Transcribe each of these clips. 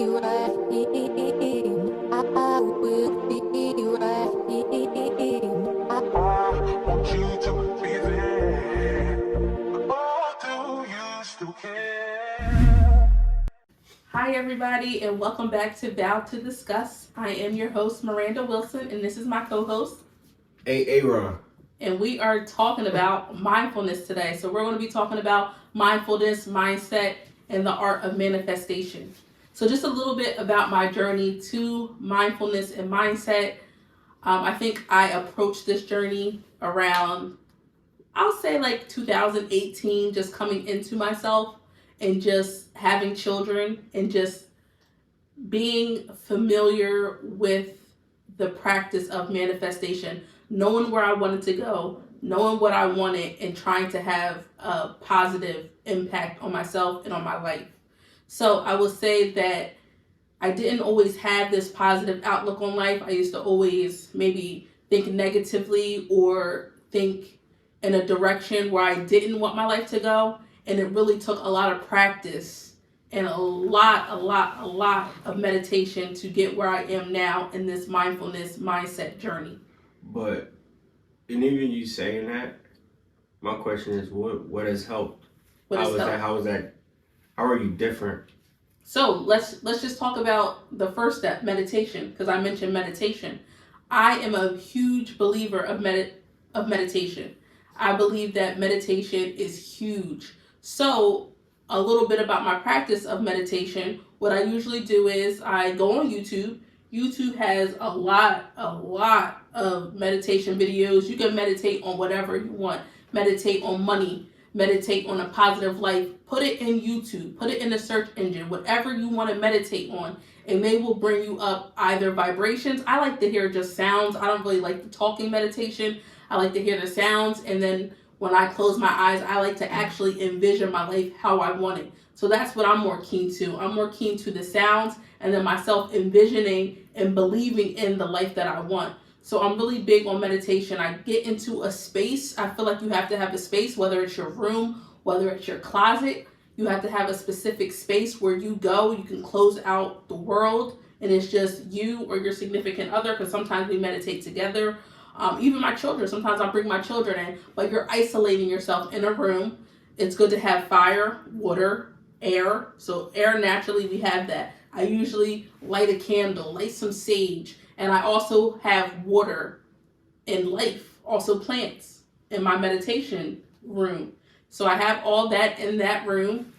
Want you to believe it. Oh, do you still care? Hi, everybody, and welcome back to VOWED to Discuss. I am your host, Miranda Wilson, and this is my co host. Aaron. And we are talking about mindfulness today. So, we're going to be talking about mindfulness, mindset, and the art of manifestation. So, just a little bit about my journey to mindfulness and mindset. I think I approached this journey around, I'll say like 2018, just coming into myself and just having children and just being familiar with the practice of manifestation, knowing where I wanted to go, knowing what I wanted, and trying to have a positive impact on myself and on my life. So I will say that I didn't always have this positive outlook on life. I used to always maybe think negatively or think in a direction where I didn't want my life to go. And it really took a lot of practice and a lot of meditation to get where I am now in this mindfulness mindset journey. But, and even you saying that, my question is, what has helped? How are you different? So let's just talk about the first step, meditation, because I mentioned meditation. I am a huge believer of meditation. I believe that meditation is huge. So a little bit about my practice of meditation. What I usually do is I go on YouTube. YouTube has a lot of meditation videos. You can meditate on whatever you want. Meditate on money. Meditate on a positive life. Put it in YouTube. Put it in the search engine. Whatever you want to meditate on. And they will bring you up either vibrations. I like to hear just sounds. I don't really like the talking meditation. I like to hear the sounds. And then when I close my eyes, I like to actually envision my life how I want it. So that's what I'm more keen to. I'm more keen to the sounds and then myself envisioning and believing in the life that I want. So I'm really big on meditation. I get into a space. I feel like you have to have a space, whether it's your room, whether it's your closet. You have to have a specific space where you go. You can close out the world and it's just you or your significant other, because sometimes we meditate together. Even my children, sometimes I bring my children in, but you're isolating yourself in a room. It's good to have fire, water, air. So air, naturally, we have that. I usually light a candle, light some sage, and I also have water and life, also plants in my meditation room. So I have all that in that room.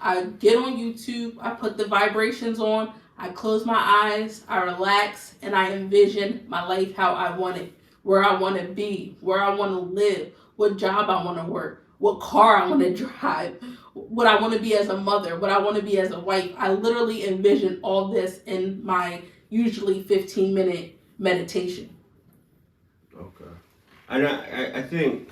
I get on YouTube, I put the vibrations on, I close my eyes, I relax, and I envision my life how I want it, where I want to be, where I want to live, what job I want to work, what car I want to drive, what I want to be as a mother, what I want to be as a wife. I literally envision all this in my usually 15-minute meditation. Okay. And I think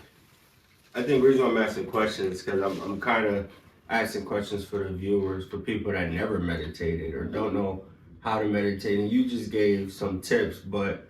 the reason why I'm asking questions is because I'm kind of asking questions for the viewers, for people that never meditated or don't know how to meditate. And you just gave some tips, but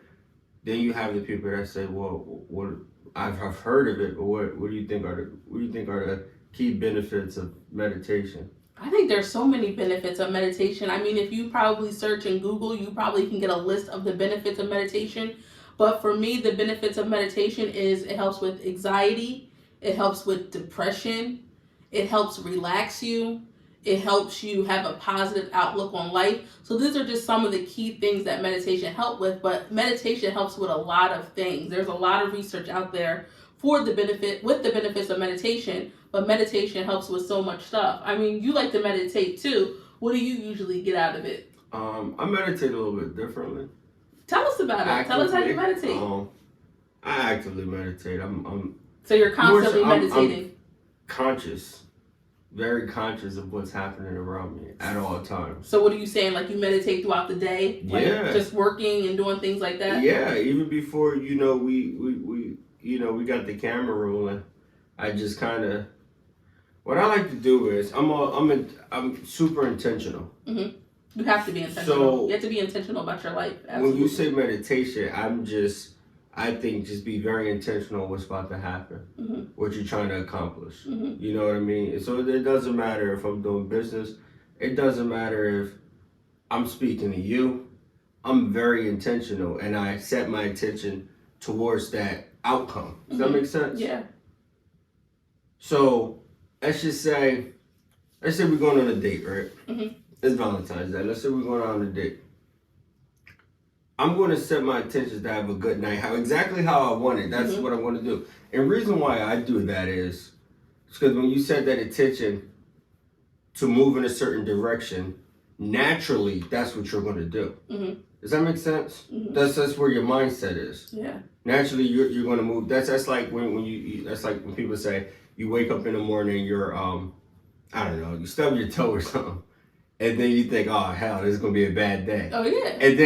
then you have the people that say, "Well, what I've heard of it, but what do you think are the key benefits of meditation?" I think there's so many benefits of meditation. I mean, if you probably search in Google, you probably can get a list of the benefits of meditation. But for me, the benefits of meditation is it helps with anxiety, it helps with depression, it helps relax you, it helps you have a positive outlook on life. So these are just some of the key things that meditation helps with, but meditation helps with a lot of things. There's a lot of research out there with the benefits of meditation, but meditation helps with so much stuff. I mean, you like to meditate too. What do you usually get out of it? I meditate a little bit differently. Tell us about it. Tell us how you meditate. I actively meditate. So you're constantly meditating. I'm conscious, very conscious of what's happening around me at all times. So what are you saying? Like you meditate throughout the day? Like just working and doing things like that? Yeah, even before we got the camera rolling. I just kind of, what I like to do is I'm super intentional. Mm-hmm. You have to be intentional. So you have to be intentional about your life. Absolutely. When you say meditation, I think just be very intentional what's about to happen, what you're trying to accomplish. You know what I mean? So it doesn't matter if I'm doing business. It doesn't matter if I'm speaking to you, I'm very intentional and I set my attention towards that outcome. Does that make sense? Yeah. So let's say we're going on a date, right? Mm-hmm. It's Valentine's Day. Let's say we're going on a date. I'm going to set my intentions to have a good night. Exactly how I want it. That's what I want to do. And the reason why I do that is because when you set that intention to move in a certain direction, naturally, that's what you're going to do. Mm-hmm. Does that make sense? Mm-hmm. That's where your mindset is. Yeah. Naturally, you're going to move. That's like when you that's like when people say you wake up in the morning, you're I don't know, you stub your toe or something, and then you think, oh hell, this is going to be a bad day. Oh yeah. And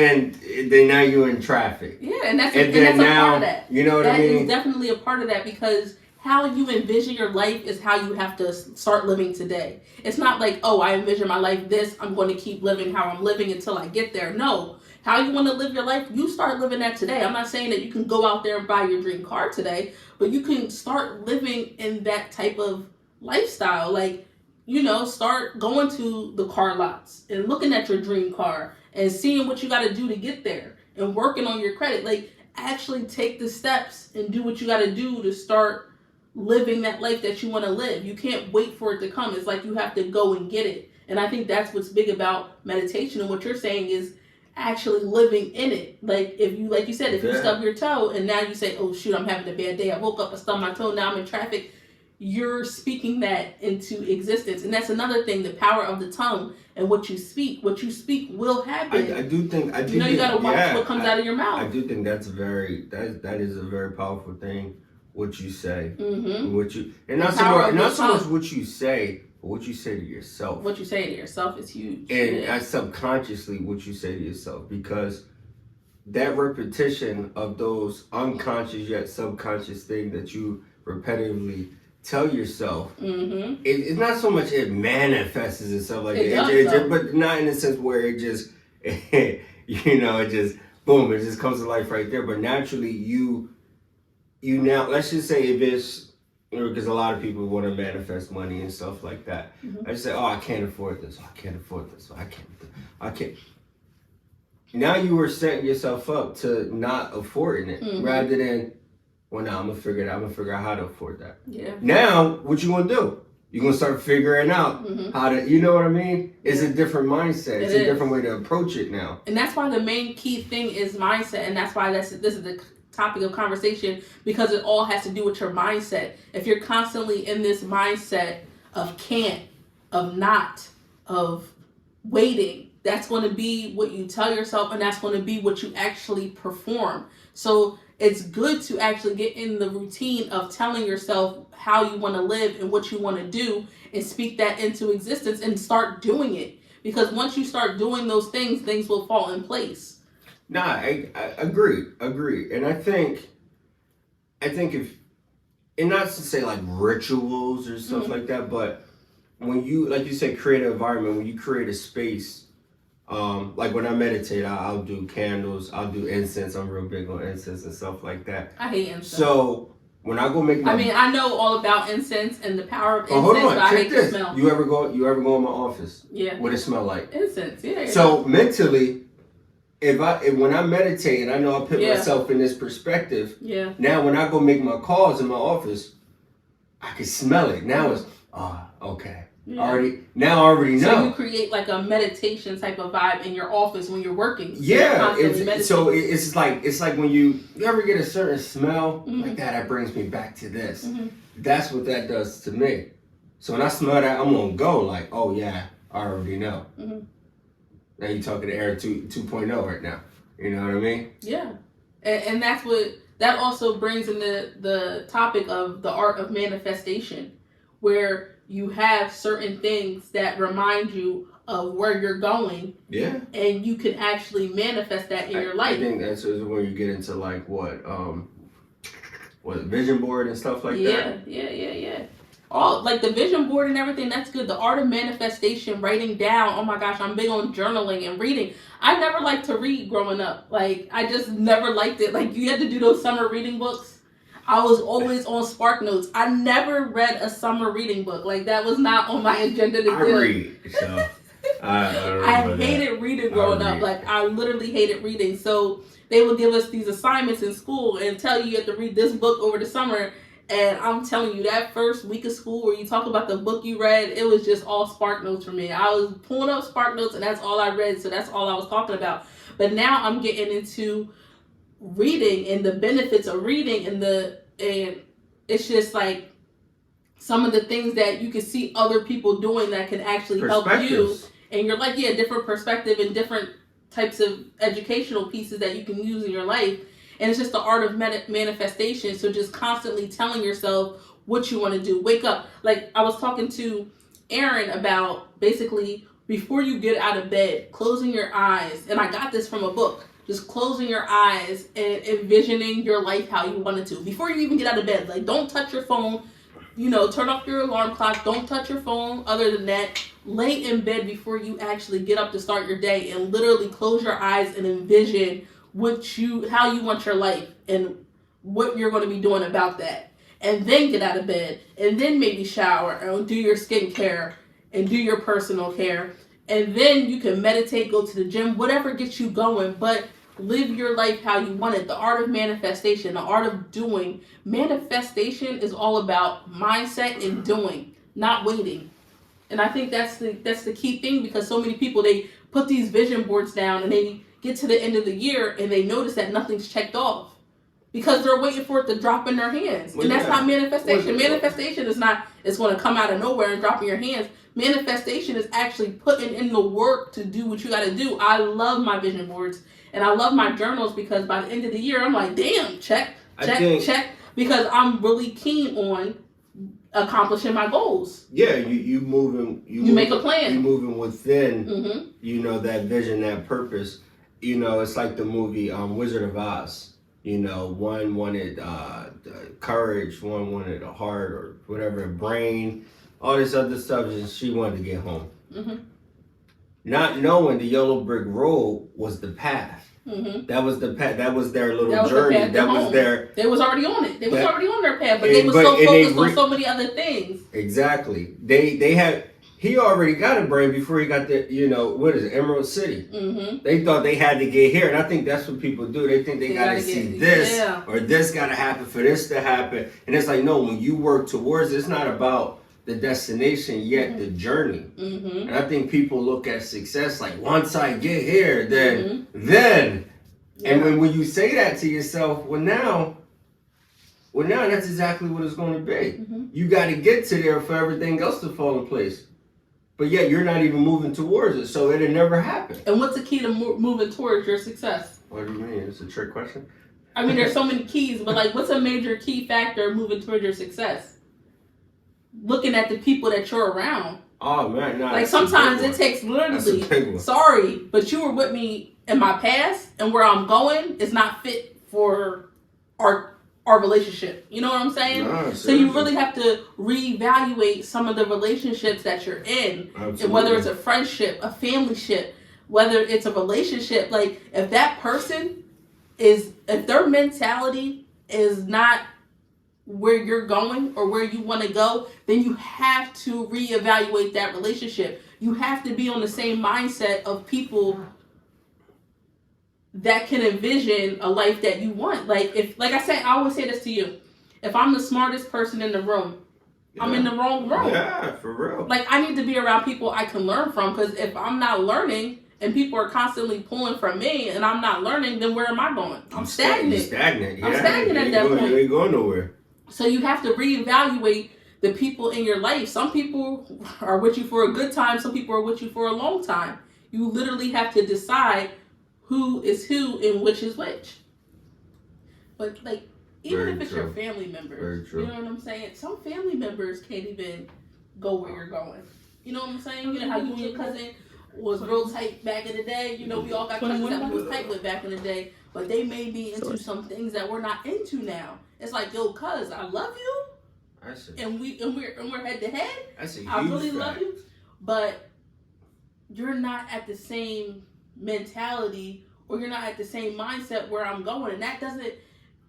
then now you're in traffic. Yeah, and that's And a then now, part of that. you know what I mean? That is definitely a part of that, because how you envision your life is how you have to start living today. It's not like, oh, I envision my life this, I'm going to keep living how I'm living until I get there. No. How you want to live your life, you start living that today. I'm not saying that you can go out there and buy your dream car today, but you can start living in that type of lifestyle. Like, you know, start going to the car lots and looking at your dream car and seeing what you got to do to get there and working on your credit. Like, actually take the steps and do what you got to do to start living that life that you want to live. You can't wait for it to come. It's like you have to go and get it. And I think that's what's big about meditation. And what you're saying is actually living in it. Like you said, if you stub your toe and now you say, oh shoot, I'm having a bad day. I woke up, I stubbed my toe, now I'm in traffic. You're speaking that into existence. And that's another thing, the power of the tongue and what you speak. What you speak will happen. I do think you gotta watch what comes out of your mouth. I do think that is a very powerful thing. What you say, Mm-hmm. not so much what you say, but what you say to yourself. What you say to yourself is huge. And that's subconsciously what you say to yourself, because that repetition of those unconscious yet subconscious things that you repetitively tell yourself, it's not so much it manifests itself like that, but not in the sense where it just, it just boom, it just comes to life right there. But naturally, you now, let's just say if it's, because a lot of people want to manifest money and stuff like that. I just say, oh, I can't afford this. I can't afford this. I can't. Now you were setting yourself up to not affording it, rather than, well, now I'm gonna figure it out. I'm gonna figure out how to afford that. Yeah. Now, what you gonna do? You're gonna start figuring out how to. You know what I mean? It's a different mindset. It's a different way to approach it now. And that's why the main key thing is mindset, and that's why this is the topic of conversation, because it all has to do with your mindset. If you're constantly in this mindset of can't, of not, of waiting, that's going to be what you tell yourself, and that's going to be what you actually perform. So it's good to actually get in the routine of telling yourself how you want to live and what you want to do, and speak that into existence and start doing it. Because once you start doing those things, things will fall in place. Nah, I agree. And I think if, and not to say like rituals or stuff like that, but when you, like you said, create an environment, when you create a space, like when I meditate, I'll do candles, I'll do incense. I'm real big on incense and stuff like that. I hate incense. So when I go make my, I know all about incense and the power of incense, hold on, but I hate this. the smell. You ever go in my office? Yeah. What it smell like? Incense, yeah. So mentally, when I meditate and I know I put myself in this perspective, now when I go make my calls in my office, I can smell it. Now it's okay. Yeah. I already know. So you create like a meditation type of vibe in your office when you're working. So yeah, it's like when you ever get a certain smell like that brings me back to this. That's what that does to me. So when I smell that, I'm gonna go like, oh yeah, I already know. Now you're talking to Air 2.0 right now. You know what I mean? Yeah. And that also brings in the topic of the art of manifestation, where you have certain things that remind you of where you're going. Yeah. And you can actually manifest that in your life. I think that's where you get into like what vision board and stuff like that. Yeah. All like the vision board and everything, that's good. The art of manifestation, writing down. Oh my gosh, I'm big on journaling and reading. I never liked to read growing up. Like I just never liked it. Like you had to do those summer reading books. I was always on Spark Notes. I never read a summer reading book. Like that was not on my agenda to do. I read, so I don't know. I hated reading growing up. Like, I literally hated reading. So they would give us these assignments in school and tell you have to read this book over the summer. And I'm telling you, that first week of school where you talk about the book you read, it was just all Spark Notes for me. I was pulling up Spark Notes, and that's all I read. So that's all I was talking about. But now I'm getting into reading and the benefits of reading, and it's just like some of the things that you can see other people doing that can actually help you. And you're like, yeah, different perspective and different types of educational pieces that you can use in your life. And it's just the art of manifestation. So just constantly telling yourself what you want to do. Wake up. Like, I was talking to Aaron about basically before you get out of bed, closing your eyes. And I got this from a book. Just closing your eyes and envisioning your life how you want it to. Before you even get out of bed. Like, don't touch your phone. You know, turn off your alarm clock. Don't touch your phone. Other than that, lay in bed before you actually get up to start your day. And literally close your eyes and envision how you want your life and what you're going to be doing about that. And then get out of bed, and then maybe shower and do your skincare and do your personal care. And then you can meditate, go to the gym, whatever gets you going, but live your life how you want it. The art of manifestation, the art of doing. Manifestation is all about mindset and doing, not waiting. And I think that's the key thing, because so many people, they put these vision boards down and they get to the end of the year and they notice that nothing's checked off because they're waiting for it to drop in their hands. And that's not manifestation. Manifestation is not, it's going to come out of nowhere and drop in your hands. Manifestation is actually putting in the work to do what you got to do. I love my vision boards and I love my journals, because by the end of the year, I'm like, damn, check, because I'm really keen on accomplishing my goals. Yeah, you make a plan. You moving within, you know, that vision, that purpose. You know, it's like the movie Wizard of Oz. You know, one wanted courage, one wanted a heart or whatever, a brain, all this other stuff, and she wanted to get home. Not knowing the yellow brick road was the path. That was the path. That was their little journey. That was their. They was already on it. They was already on their path, but they was so focused on so many other things. Exactly. They had. He already got a brain before he got the, you know, what is it, Emerald City. They thought they had to get here, and I think that's what people do. They think they got to see this, or this got to happen for this to happen. And it's like, no, when you work towards it, it's not about the destination yet, the journey. And I think people look at success like, once I get here, then. And when you say that to yourself, well now that's exactly what it's going to be. You got to get to there for everything else to fall in place. But yet you're not even moving towards it, so it'll never happen. And what's the key to moving towards your success? What do you mean? It's a trick question? I mean, there's so many keys, but like, what's a major key factor moving towards your success? Looking at the people that you're around. Oh man, no. Like, sometimes it takes literally, sorry, but you were with me in my past, and where I'm going is not fit for our relationship. You know what I'm saying? No, so you really have to reevaluate some of the relationships that you're in. Absolutely. And whether it's a friendship, a familyship, whether it's a relationship, like if that person if their mentality is not where you're going or where you want to go, then you have to reevaluate that relationship. You have to be on the same mindset of people that can envision a life that you want. Like I said, I always say this to you. If I'm the smartest person in the room, I'm in the wrong room. Yeah, for real. Like, I need to be around people I can learn from, because if I'm not learning and people are constantly pulling from me and I'm not learning, then where am I going? I'm stagnant. I'm stagnant at that point. You ain't going nowhere. So you have to reevaluate the people in your life. Some people are with you for a good time. Some people are with you for a long time. You literally have to decide who is who and which is which. But like, even if it's your family members, you know what I'm saying? Some family members can't even go where you're going. You know what I'm saying? You know how you and your cousin was real tight back in the day? You know, we all got cousins that we was tight with back in the day, but they may be into some things that we're not into now. It's like, yo, cuz, I love you, and we're head to head. I really love you, but you're not at the same mentality, or you're not at the same mindset where I'm going, and that doesn't,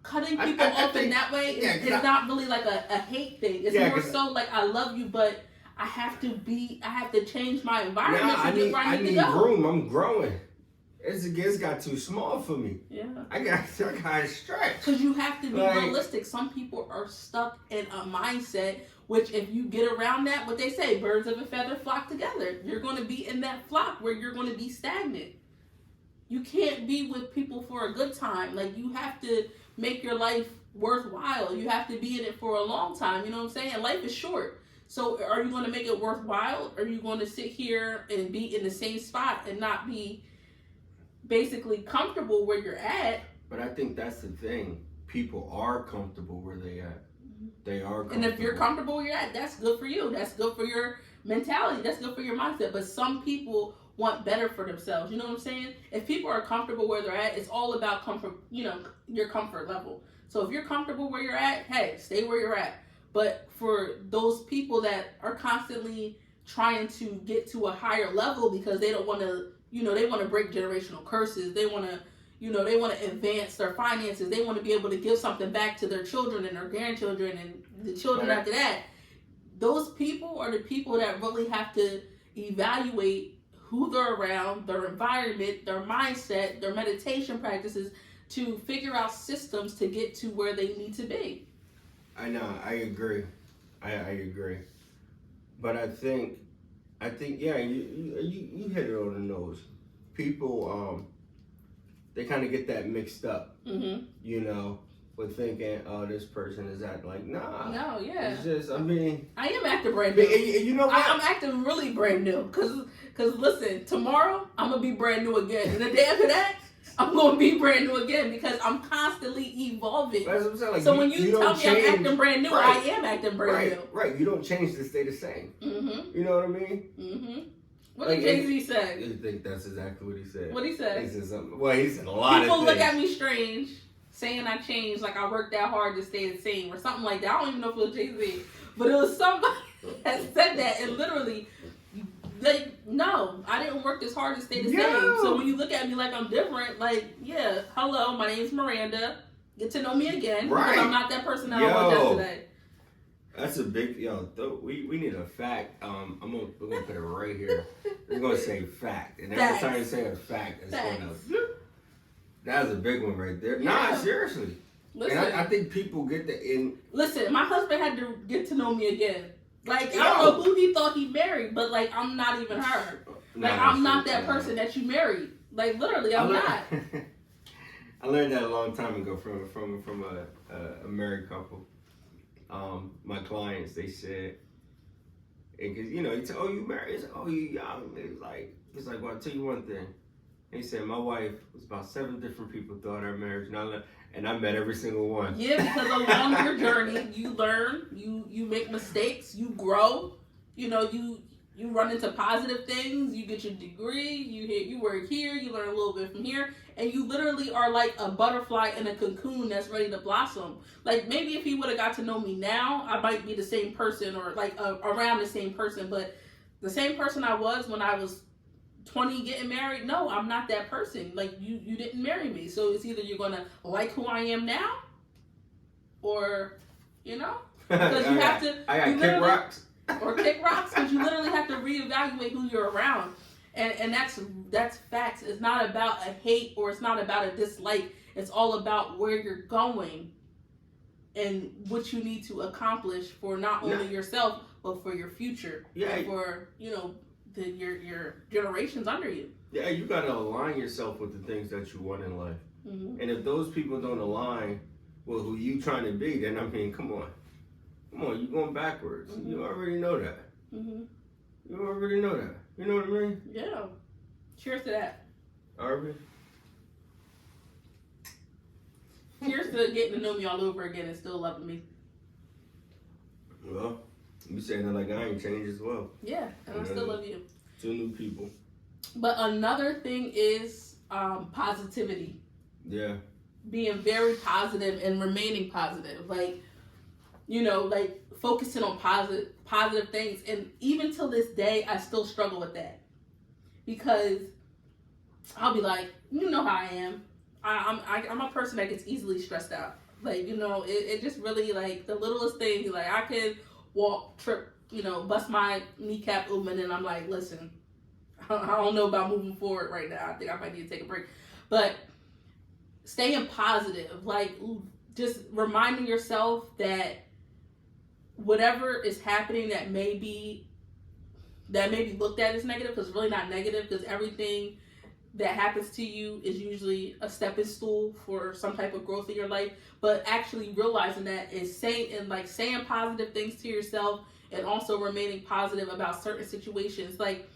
cutting people off in that way is not really like a hate thing. It's more so like, I love you, but I have to change my environment Nah, to get where I need to go. room. I'm growing. It's got too small for me. Yeah. I got to stretch. Because you have to be realistic. Some people are stuck in a mindset, which if you get around that, what they say, birds of a feather flock together. You're going to be in that flock where you're going to be stagnant. You can't be with people for a good time. Like, you have to make your life worthwhile. You have to be in it for a long time. You know what I'm saying? Life is short. So are you going to make it worthwhile? Or are you going to sit here and be in the same spot and not be basically comfortable where you're at? But I think that's the thing. People are comfortable where they at. They are comfortable. And if you're comfortable where you're at, that's good for you. That's good for your mentality. That's good for your mindset. But some people want better for themselves. You know what I'm saying? If people are comfortable where they're at, it's all about comfort, your comfort level. So if you're comfortable where you're at, hey, stay where you're at. But for those people that are constantly trying to get to a higher level because they don't want to, they want to break generational curses. They want to, they want to advance their finances. They want to be able to give something back to their children and their grandchildren and the children after that. Those people are the people that really have to evaluate who they're around, their environment, their mindset, their meditation practices to figure out systems to get to where they need to be. I know, I agree. I agree. But I think yeah, you hit it on the nose. People, they kind of get that mixed up, with thinking, oh, this person is acting like, nah. No, yeah. It's just, I mean. I am acting brand new. You know what? I'm acting really brand new. Because listen, tomorrow, I'm going to be brand new again. And the day after that, I'm going to be brand new again because I'm constantly evolving. That's what I'm saying. Like, so when you tell me I'm acting brand new, right. I am acting brand new. Right. You don't change to stay the same. Mm-hmm. You know what I mean? Mm-hmm. What did Jay-Z say? I think that's exactly what he said. What he said? He said something. Well, he said a lot of things. People look at me strange, saying I changed, like I worked that hard to stay the same or something like that. I don't even know if it was Jay-Z. But it was somebody that said that, and literally, no, I didn't work this hard to stay the same. So when you look at me like I'm different, like, yeah, hello, my name's Miranda. Get to know me again. Right. Because I'm not that person that I was yesterday. That's a big, we need a fact. We're going to put it right here. We're going to say fact. And every time you say a fact, it's going to, that's a big one right there. Yeah. Nah, seriously. Listen, and I think people get Listen, my husband had to get to know me again. Like, I don't know who he thought he married, but, like, I'm not even her. Like, I'm not that person that you married. Like, literally, I'm not. I learned that a long time ago from a married couple. My clients, they said, because, he said, oh, you married? He said, oh, you young. It's like, well, I'll tell you one thing. He said, my wife was about 7 different people throughout our marriage, and I met every single one. Yeah, because along your journey, you learn, you make mistakes, you grow, you run into positive things, you get your degree, you work here, you learn a little bit from here, and you literally are like a butterfly in a cocoon that's ready to blossom. Like, maybe if he would have got to know me now, I might be the same person or like around the same person, but the same person I was when I was 20 getting married, no, I'm not that person. Like, you didn't marry me. So it's either you're going to like who I am now or, because you have to. I got kick rocks. Or kick rocks, because you literally have to reevaluate who you're around. And that's facts. It's not about a hate or it's not about a dislike. It's all about where you're going and what you need to accomplish for not only yourself, but for your future. Yeah. And for, your generations under you. Yeah, you got to align yourself with the things that you want in life. Mm-hmm. And if those people don't align with who you trying to be, then, come on, you're going backwards. Mm-hmm. You already know that. Mm-hmm. You already know that. You know what I mean? Yeah. Cheers to that. Arby? Cheers to getting to know me all over again and still loving me. Well, you saying that like I ain't changed as well. Yeah, and I still love you. 2 new people. But another thing is positivity. Yeah. Being very positive and remaining positive. Like, focusing on positive things. And even till this day, I still struggle with that. Because I'll be like, you know how I am. I'm a person that gets easily stressed out. Like, it just really, like, the littlest thing, like, I could trip bust my kneecap open, and I'm like, listen, I don't know about moving forward right now. I think I might need to take a break. But staying positive, like just reminding yourself that whatever is happening that may be looked at as negative, because it's really not negative, because everything that happens to you is usually a stepping stool for some type of growth in your life. But actually realizing that is saying positive things to yourself, and also remaining positive about certain situations. Like,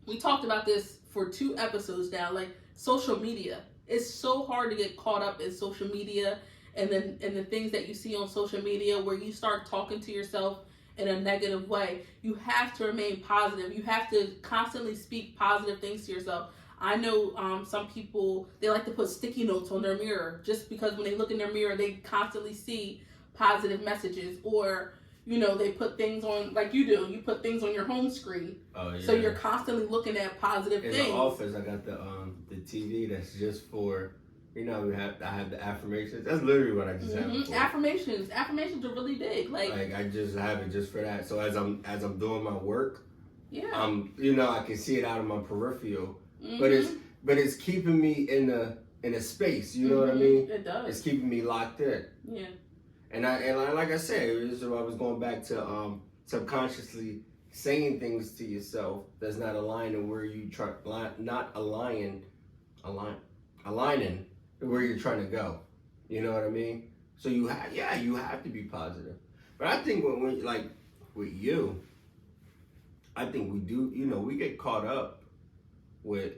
we talked about this for 2 episodes now, like social media. It's so hard to get caught up in social media and the things that you see on social media, where you start talking to yourself in a negative way. You have to remain positive. You have to constantly speak positive things to yourself. I know some people, they like to put sticky notes on their mirror, just because when they look in their mirror, they constantly see positive messages. Or, they put things on, like you do, you put things on your home screen. Oh, yeah. So you're constantly looking at positive things. In the office, I got the TV that's just for, I have the affirmations. That's literally what I just have it for. Affirmations are really big. Like I just have it just for that. So as I'm doing my work, yeah, I can see it out of my peripheral. Mm-hmm. But it's keeping me in a space. You know what I mean? It does. It's keeping me locked in. Yeah. And like I said, I was going back to subconsciously saying things to yourself that's not aligning where you aligning where you're trying to go. You know what I mean? So you have to be positive. But I think when like with you, I think we do. We get caught up with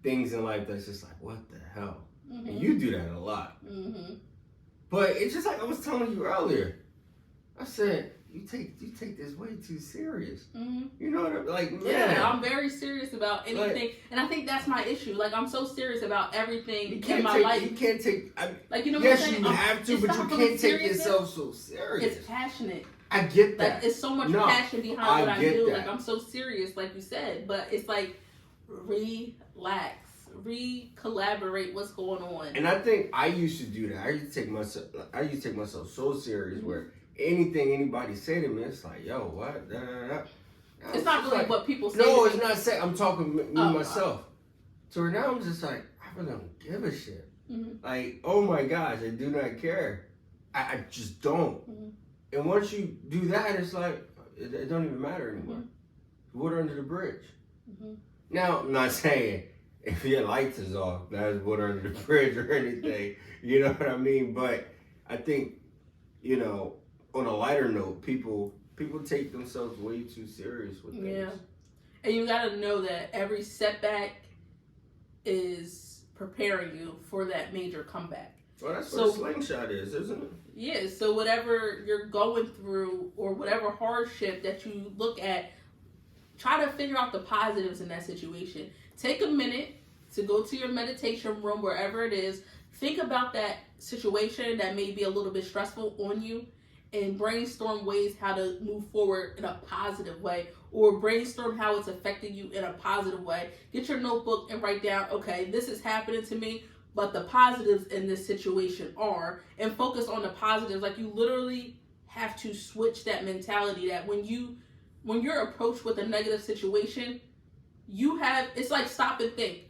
things in life that's just like, what the hell? Mm-hmm. And you do that a lot. Mm-hmm. But it's just like I was telling you earlier. I said, you take this way too serious. Mm-hmm. You know what I mean? Like, yeah, I'm very serious about anything, and I think that's my issue. Like, I'm so serious about everything in my life. You can't take. Like, you know yes, what I'm saying? You have to, but you can't take yourself so serious. It's passionate. I get that. Like, it's so much passion behind what I do. That. Like, I'm so serious, like you said. But it's like, relax, collaborate what's going on. And I think I used to do that. I used to take myself so serious, mm-hmm. where anything anybody say to me, it's like, yo, what? Da, da, da. It's not really like, what people say. No, it's not saying. I'm talking me myself. So now I'm just like, I really don't give a shit. Mm-hmm. Like, oh my gosh, I do not care. I just don't. Mm-hmm. And once you do that, it's like, it don't even matter anymore. Mm-hmm. Water under the bridge. Mm-hmm. Now, I'm not saying if your lights is off, that's water under the bridge or anything. You know what I mean? But I think, on a lighter note, people take themselves way too serious with things. Yeah. And you got to know that every setback is preparing you for that major comeback. Well, that's what a slingshot is, isn't it? Yeah, so whatever you're going through or whatever hardship that you look at, try to figure out the positives in that situation. Take a minute to go to your meditation room, wherever it is. Think about that situation that may be a little bit stressful on you, and brainstorm ways how to move forward in a positive way, or brainstorm how it's affecting you in a positive way. Get your notebook and write down, okay, this is happening to me, but the positives in this situation are, and focus on the positives. Like, you literally have to switch that mentality that when you're approached with a negative situation, it's like stop and think.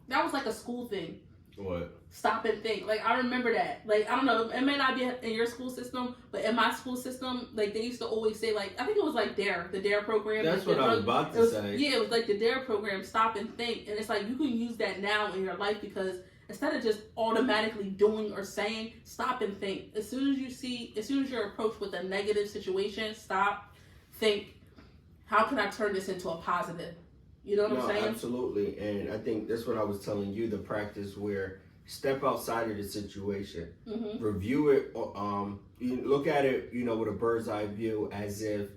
That was like a school thing. What? Stop and think. Like, I remember that. Like, I don't know, it may not be in your school system, but in my school system, like, they used to always say, like, I think it was like the DARE program. That's like, what I was about to say. Yeah, it was like the DARE program, stop and think. And it's like, you can use that now in your life, because instead of just automatically doing or saying, stop and think. As soon as you're approached with a negative situation, stop, think, how can I turn this into a positive? You know what I'm saying? Absolutely. And I think that's what I was telling you, the practice where step outside of the situation, mm-hmm. review it, you look at it, with a bird's eye view, as if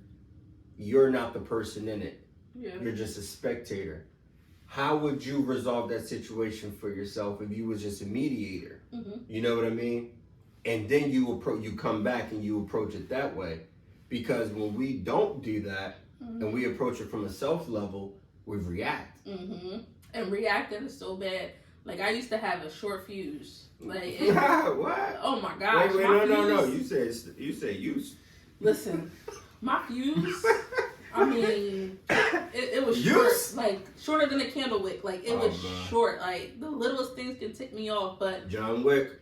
you're not the person in it. Yeah. You're just a spectator. How would you resolve that situation for yourself if you was just a mediator? Mm-hmm. You know what I mean? And then you come back and you approach it that way. Because when we don't do that, mm-hmm. and we approach it from a self level, we react. Mm-hmm. And reacting is so bad. Like, I used to have a short fuse. Like, what? Oh my gosh. Wait, no. You said use. Listen, my fuse, I mean, it was Use? short, like shorter than a candle wick. Like it was man. short. Like the littlest things can tick me off, but John Wick.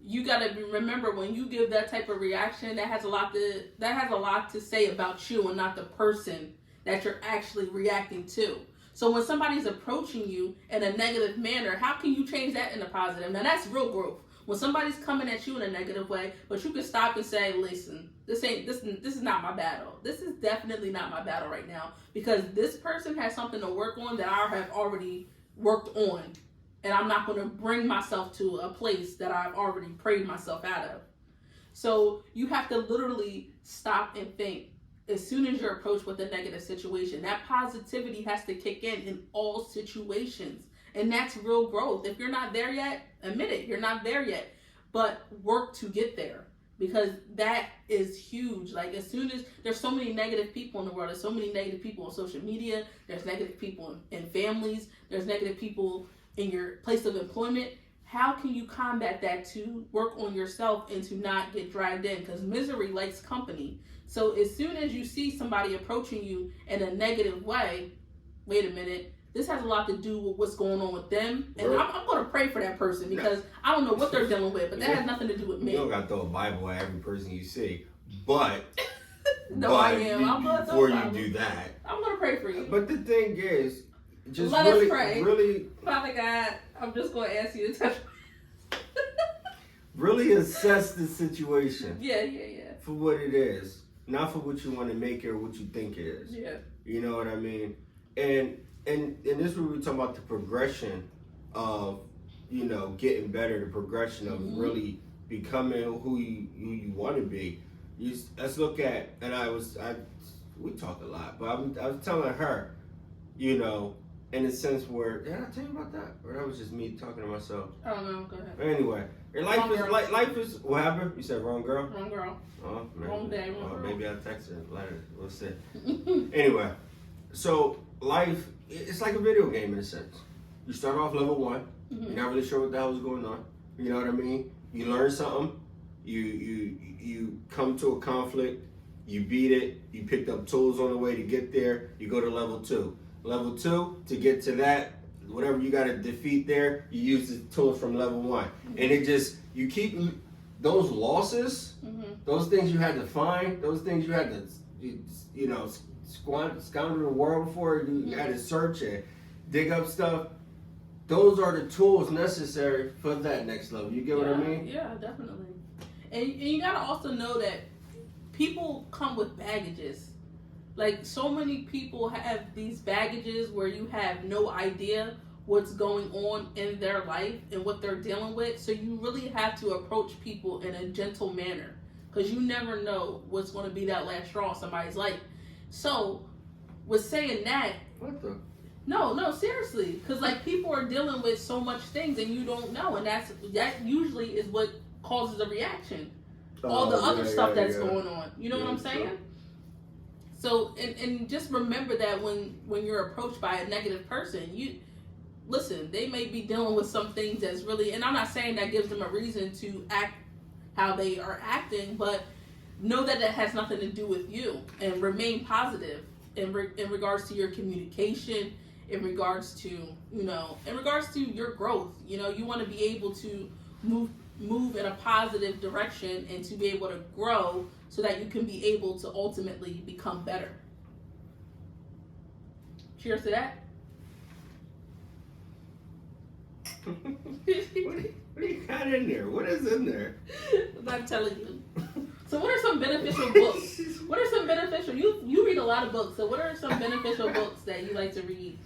you gotta remember when you give that type of reaction, that has a lot to say about you and not the person that you're actually reacting to. So when somebody's approaching you in a negative manner, how can you change that into positive? Now that's real growth. When somebody's coming at you in a negative way, but you can stop and say, listen, this is not my battle. This is definitely not my battle right now, because this person has something to work on that I have already worked on. And I'm not going to bring myself to a place that I've already prayed myself out of. So you have to literally stop and think. As soon as you're approached with a negative situation, that positivity has to kick in all situations. And that's real growth. If you're not there yet, admit it, you're not there yet. But work to get there, because that is huge. Like, as soon as there's so many negative people in the world, there's so many negative people on social media, there's negative people in families, there's negative people in your place of employment. How can you combat that to work on yourself and to not get dragged in? Because misery likes company. So as soon as you see somebody approaching you in a negative way, wait a minute, this has a lot to do with what's going on with them. And I'm going to pray for that person, because I don't know what they're dealing with, but that has nothing to do with me. You don't got to throw a Bible at every person you see. But, no, I am. Before you do that, I'm going to pray for you. But the thing is, just let really, us pray. Really, Father God, I'm just going to ask you to touch really assess the situation. Yeah. For what it is, not for what you want to make it or what you think it is. Yeah. You know what I mean? And this is where we're talking about the progression of, getting better, the progression of really becoming who you want to be. Let's look at, and we talked a lot, but I was telling her, in a sense where, did I tell you about that? Or that was just me talking to myself? I don't know, go ahead. Anyway, life is, what happened? You said wrong girl? Wrong girl. Oh, maybe. Wrong day, wrong girl. Maybe I'll text her later. We'll see. Anyway, so life, it's like a video game in a sense. You start off level 1. You're not really sure what the hell is going on. You know what I mean? You learn something. You come to a conflict. You beat it. You picked up tools on the way to get there. You go to level 2. Level 2, to get to that, whatever you got to defeat there, you use the tools from level 1. And it just, you keep those losses, those things you had to find, those things you had to, scour the world for, you had to search and dig up stuff. Those are the tools necessary for that next level. You get what I mean? Yeah, definitely. And you got to also know that people come with baggages. Like, so many people have these baggages where you have no idea what's going on in their life and what they're dealing with. So you really have to approach people in a gentle manner, because you never know what's going to be that last straw in somebody's life. So with saying that, What the? No, seriously, because like people are dealing with so much things and you don't know, and that usually is what causes a reaction. All the other stuff that's going on. You know what I'm saying? So, and just remember that when you're approached by a negative person, listen, they may be dealing with some things that's really, and I'm not saying that gives them a reason to act how they are acting, but know that it has nothing to do with you, and remain positive in regards to your communication, in regards to, in regards to your growth. You want to be able to move in a positive direction and to be able to grow so that you can be able to ultimately become better. Cheers to that. What do you got in there? What is in there? I'm telling you. So what are some beneficial books? What are some beneficial, you read a lot of books, so what are some beneficial books that you like to read?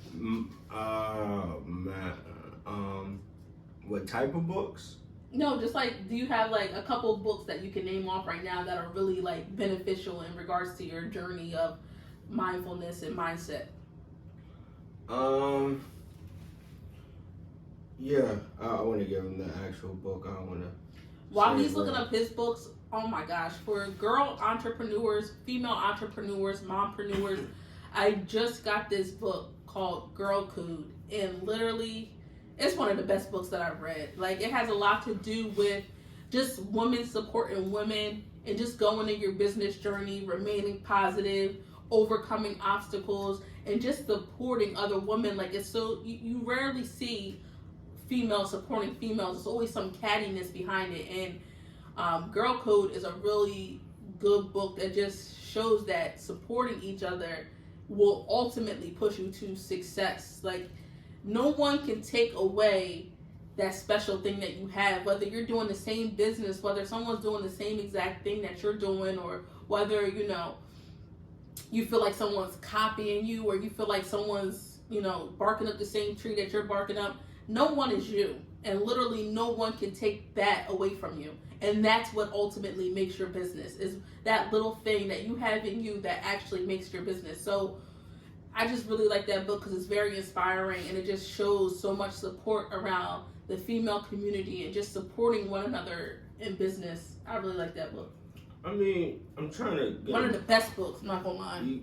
What type of books? No, just like, do you have like a couple of books that you can name off right now that are really like beneficial in regards to your journey of mindfulness and mindset? Yeah, I want to give him the actual book. I don't want to. While he's looking up his books, oh my gosh, for girl entrepreneurs, female entrepreneurs, mompreneurs, I just got this book called Girl Code, and literally, it's one of the best books that I've read. Like, it has a lot to do with just women supporting women and just going in your business journey, remaining positive, overcoming obstacles, and just supporting other women. Like, it's so, you rarely see females supporting females. There's always some cattiness behind it. And Girl Code is a really good book that just shows that supporting each other will ultimately push you to success. Like, no one can take away that special thing that you have, whether you're doing the same business, whether someone's doing the same exact thing that you're doing, or whether, you know, you feel like someone's copying you, or you feel like someone's, you know, barking up the same tree that you're barking up. No one is you, and literally no one can take that away from you. And that's what ultimately makes your business, is that little thing that you have in you that actually makes your business. So I just really like that book because it's very inspiring, and it just shows so much support around the female community and just supporting one another in business. I really like that book. I mean, I'm trying to get one of the best books, I'm not gonna lie.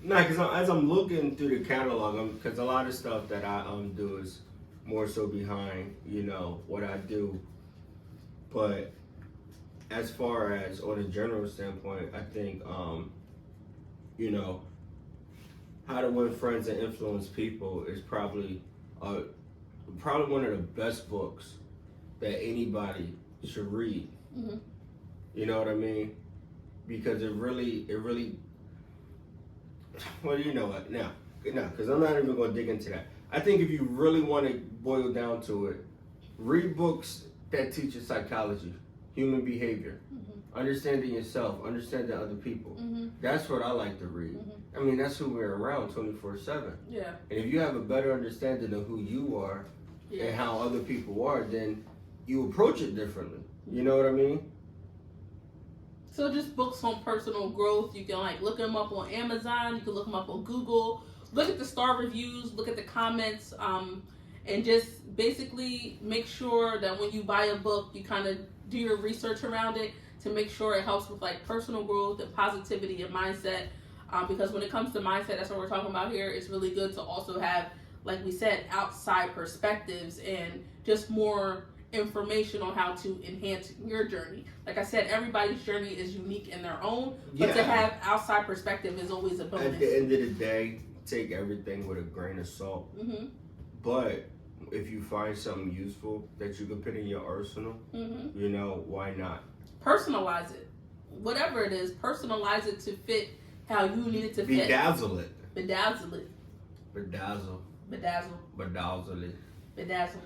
Nah, because as I'm looking through the catalog, because a lot of stuff that I do is more so behind, you know, what I do. But as far as on a general standpoint, I think, you know, How to Win Friends and Influence People is probably one of the best books that anybody should read. Mm-hmm. You know what I mean? Because it really, well, you know what? No, because I'm not even going to dig into that. I think if you really want to boil down to it, read books that teach you psychology, human behavior, understanding yourself, understanding other people. That's what I like to read. I mean, that's who we're around 24/7. Yeah. And if you have a better understanding of who you are and how other people are, then you approach it differently. You know what I mean? So just books on personal growth. You can like look them up on Amazon. You can look them up on Google. Look at the star reviews. Look at the comments. And just basically make sure that when you buy a book, you kind of do your research around it to make sure it helps with like personal growth and positivity and mindset. Because when it comes to mindset, that's what we're talking about here. It's really good to also have, like we said, outside perspectives and just more information on how to enhance your journey. Like I said, everybody's journey is unique in their own, but to have outside perspective is always a bonus. At the end of the day, take everything with a grain of salt. But if you find something useful that you can put in your arsenal, you know, why not? Personalize it. Whatever it is, personalize it to fit how you need it to fit. Bedazzle it. Bedazzle it. Bedazzle. Bedazzle. Bedazzle it. Bedazzle.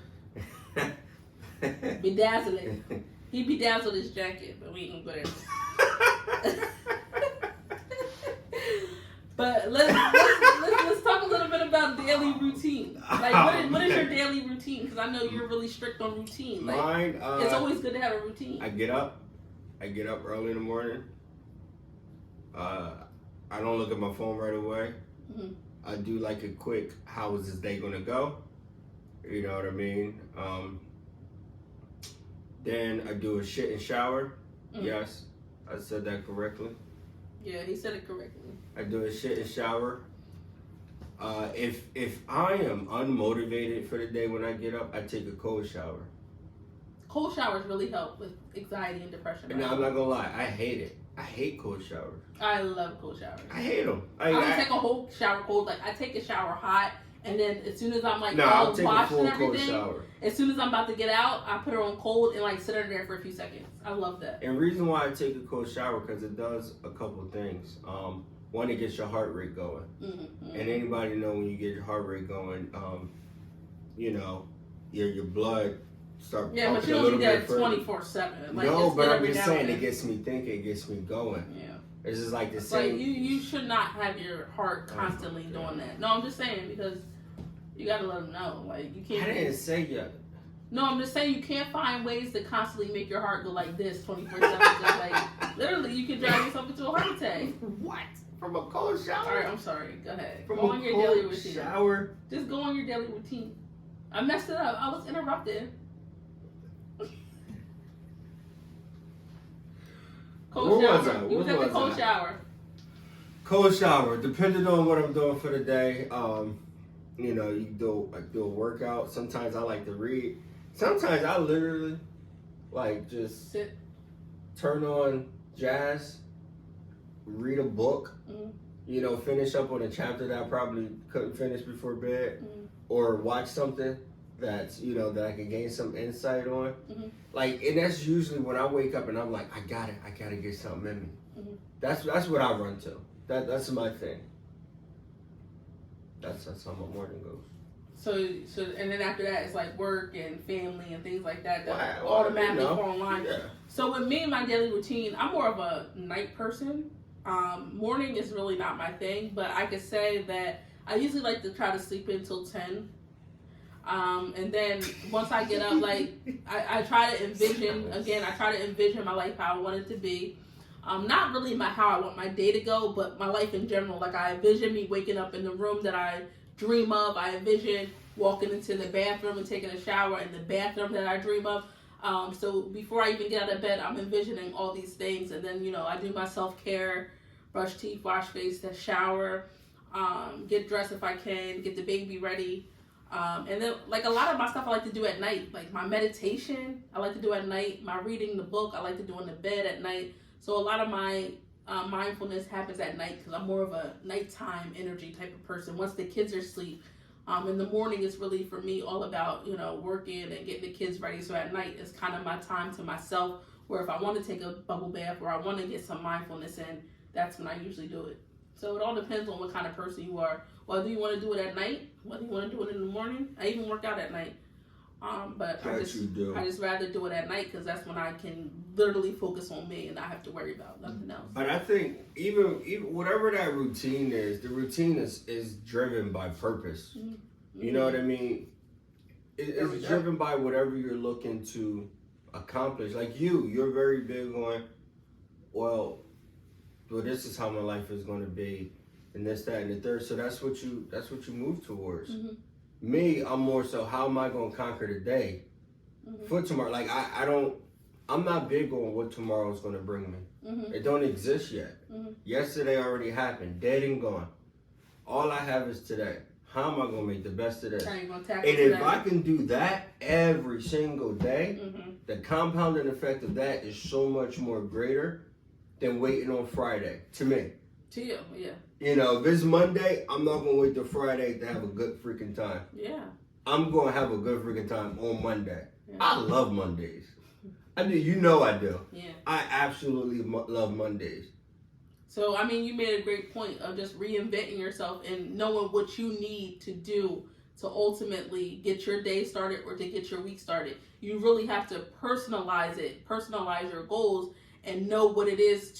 Bedazzle it. He bedazzled his jacket, but we ain't gonna go there. But let's talk a little bit about daily routine. Like, what is your daily routine? Because I know you're really strict on routine. Like, mine, it's always good to have a routine. I get up early in the morning. I don't look at my phone right away. I do like a quick, how is this day gonna go? You know what I mean? Then I do a shit and shower. Yes, I said that correctly. Yeah, he said it correctly. I do a shit and shower. If I am unmotivated for the day when I get up, I take a cold shower. Cold showers really help with anxiety and depression. And now, I'm not gonna lie, I hate it. I hate cold showers. I love cold showers. I hate them. I don't take a whole shower cold. Like, I take a shower hot, and then as soon as I'm like I'll take a washed full and cold everything, shower. as soon as I'm about to get out, I put it on cold and like sit under there for a few seconds. I love that. And reason why I take a cold shower, because it does a couple things. One, it gets your heart rate going. And anybody know when you get your heart rate going, you know, your blood start pumping but you a don't little do bit that further. 24/7. Like, No, but I'm just now saying and it then. gets me thinking, it gets me going. Yeah. It's just like the It's same. like you should not have your heart constantly doing that. No, I'm just saying, because you gotta let them know. Like, you can't. I didn't say yet. No, I'm just saying you can't find ways to constantly make your heart go like this 24/7. Like, literally, you can drive yourself into a heart attack. What? From a cold shower? All right, I'm sorry. Go ahead. From Go a on your cold daily routine. shower? Just go on your daily routine. I messed it up. I was interrupted. Cold shower. You was at the cold shower. Cold shower, depending on what I'm doing for the day. You know, you do a workout. Sometimes I like to read. Sometimes I literally like just Sit. turn on jazz, read a book, finish up on a chapter that I probably couldn't finish before bed, or watch something that's, that I can gain some insight on. Like, and that's usually when I wake up and I'm like, I gotta get something in me. That's what I run to. That's my thing. That's how my morning goes. So, and then after that, it's like work and family and things like that automatically fall in line. Yeah. So with me and my daily routine, I'm more of a night person. Morning is really not my thing, but I could say that I usually like to try to sleep until 10. And then once I get up, like, I try to envision my life how I want it to be. Not really how I want my day to go, but my life in general. Like, I envision me waking up in the room that I dream of. I envision walking into the bathroom and taking a shower in the bathroom that I dream of. So before I even get out of bed, I'm envisioning all these things. And then, I do my self-care, brush teeth, wash face, shower, get dressed if I can, get the baby ready. And then, like, a lot of my stuff I like to do at night. Like, my meditation, I like to do at night. My reading the book, I like to do in the bed at night. So a lot of my mindfulness happens at night because I'm more of a nighttime energy type of person. Once the kids are asleep, in the morning it's really for me all about, working and getting the kids ready. So at night it's kind of my time to myself, where if I want to take a bubble bath or I want to get some mindfulness in, that's when I usually do it. So it all depends on what kind of person you are. Whether you want to do it at night, whether you want to do it in the morning. I even work out at night. But I just rather do it at night because that's when I can literally focus on me and not have to worry about nothing else. But I think even whatever that routine is, the routine is driven by purpose. You know what I mean? It's driven by whatever you're looking to accomplish. Like you're very big on, well, this is how my life is going to be, and this, that, and the third. So that's what you move towards. Me, I'm more so, how am I going to conquer the day for tomorrow? Like, I'm not big on what tomorrow is going to bring me. It don't exist yet. Yesterday already happened, dead and gone. All I have is today. How am I going to make the best of this? And if I can do that every single day, the compounding effect of that is so much more greater than waiting on Friday, to me. To you, yeah. If it's Monday, I'm not going to wait till Friday to have a good freaking time. Yeah. I'm going to have a good freaking time on Monday. Yeah. I love Mondays. I do. I do. Yeah. I absolutely love Mondays. So, I mean, you made a great point of just reinventing yourself and knowing what you need to do to ultimately get your day started or to get your week started. You really have to personalize your goals, and know what it is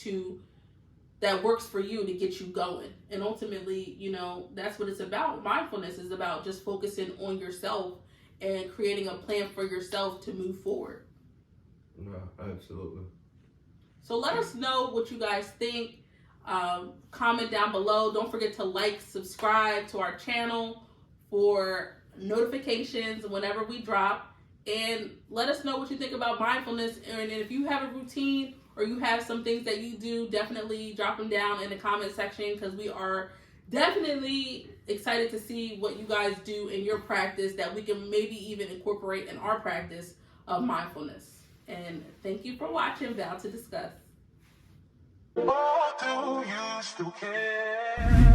that works for you to get you going. And ultimately, that's what it's about. Mindfulness is about just focusing on yourself and creating a plan for yourself to move forward. No, absolutely. So let us know what you guys think. Comment down below. Don't forget to like, subscribe to our channel for notifications whenever we drop. And let us know what you think about mindfulness. And if you have a routine or you have some things that you do, definitely drop them down in the comment section, because we are definitely excited to see what you guys do in your practice that we can maybe even incorporate in our practice of mindfulness. And thank you for watching VOWED to Discuss. Or do you still care?